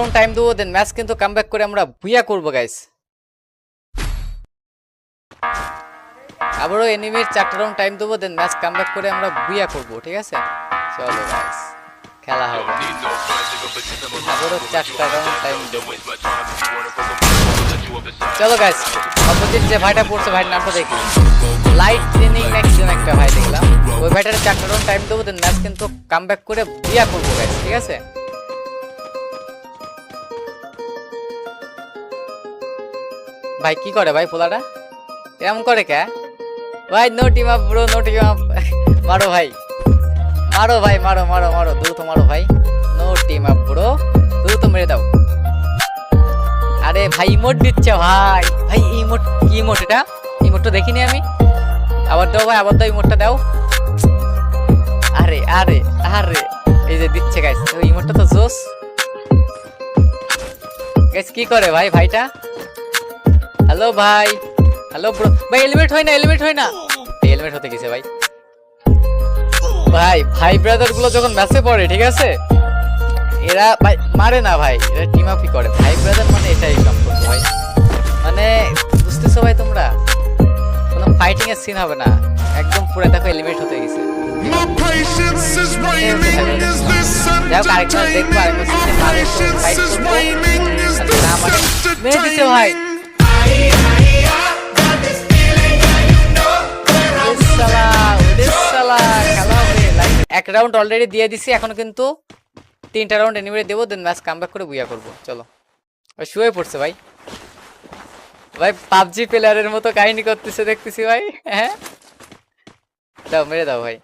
Round time দেবো, দেন match কিন্তু comeback করে আমরা বুইয়া করবো গাইস। আবারও এনিমির 4টা রাউন্ড টাইম দেবো, দেন ম্যাচ কামব্যাক করে আমরা বুইয়া করবো, ঠিক আছে? চলো গাইস, খেলা হবে। আবারও 4টা রাউন্ড টাইম দেবো। চলো গাইস, অপোজিট যে ভাইটা পড়ছে ভাইয়ের নামটা দেখি, লাইট ট্রেনিং ম্যাক্সিমাম একটা ভাই দেখলাম। ওই ভাইটার 4টা রাউন্ড টাইম দেবো, দেন ম্যাচ কিন্তু কামব্যাক করে বুইয়া করবো গাইস, ঠিক আছে? ভাই কি করে ভাই পোলাটা এরকম করে কে ভাই? No team up bro, no team up. মারো ভাই, মারো ভাই, মারো মারো মারো, দ্রুত মারো ভাই। নো টিম আপ ব্রো, দ্রুত মেরে দাও। আরে ভাই ইমোট দিচ্ছে ভাই। ভাই ইমোট কি ইমোট এটা? ইমোটটা দেখিনি আমি। আবার দাও ভাই, আবার দাও, ইমোটটা দাও। আরে আরে আরে, এই যে দিচ্ছে গাইস, ওই ইমোটটা তো জোস গাইস। কি করে ভাই ভাইটা? হ্যালো ভাই, হ্যালো ব্রো। ভাই এলিমেন্ট হয় না, এলিমেন্ট হয় না। এলিমেন্ট হতে গেছে ভাই। ভাই ভাই ব্রাদার গুলো যখন ম্যাচে পড়ে, ঠিক আছে, এরা ভাই মারে না ভাই, এরা টিম আপই করে। ভাই ব্রাদার মানে এটাই কাম করবো ভাই, মানে বুঝতেছো ভাই তোমরা? কোনো ফাইটিং এর সিন হবে না, একদম পুরো দেখো এলিমেন্ট হতে গেছে। দেখো আরেকটা দেখবো, আরেকটা সিনে মারে তো ফাইট করবো না, মানে মেরে দিছে ভাই। এক রাউন্ড অলরেডি দিয়ে দিছি, এখন কিন্তু 3টা রাউন্ড এনিমেট দেবো, দেন ম্যাচ কামব্যাক করে বুইয়া করবো। চলো। ওই শুয়ে পড়ছে ভাই। ভাই পাবজি প্লেয়ারের মতো কাহিনী করতেছে দেখতেছি ভাই। হ্যাঁ দাও, মেরে দাও ভাই।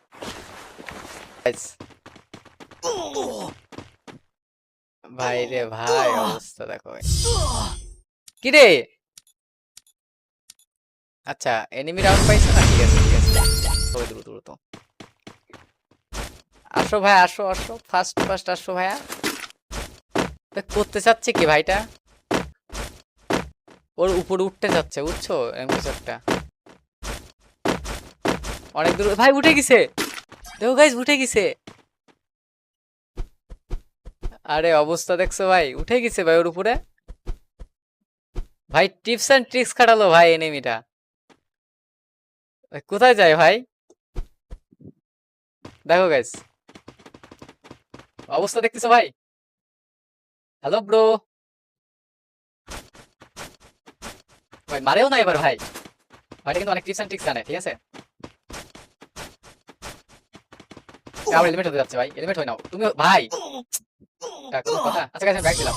ভাই রে ভাই, অবস্থা দেখো ভাই। কি রে? আচ্ছা এনিমি রাউন্ড পাইছো না, ঠিক আছে ঠিক আছে, করে দেবো দ্রুত। আসো ভাই, আসো আসো, ফার্স্ট ফার্স্ট আসো ভাইয়া। করতে চাচ্ছে কি ভাইটা? ওর উপরে উঠতে যাচ্ছে, বুঝছো? এমনি একটা অনেক দূর ভাই, উঠে গেছে। দেখো গাইস, উঠে গেছে। আরে অবস্থা দেখছো ভাই, উঠে গেছে ভাই ওর উপরে। ভাই টিপস এন্ড ট্রিক্স খাটালো ভাই এনিমিটা। কোথায় যায় ভাই? দেখো গাইস, অবস্থা দেখতেছো ভাই? Hello bro. ভাই মারেও না এবার ভাই। ভাইটা কিন্তু অনেক টিপস এন্ড ট্রিক্স জানে, ঠিক আছে? আবার এলিমেন্ট হতে যাচ্ছে ভাই, এলিমেন্ট হয় না তুমি ভাই। কথা আচ্ছা গাইস, আমি ব্যাক দিলাম।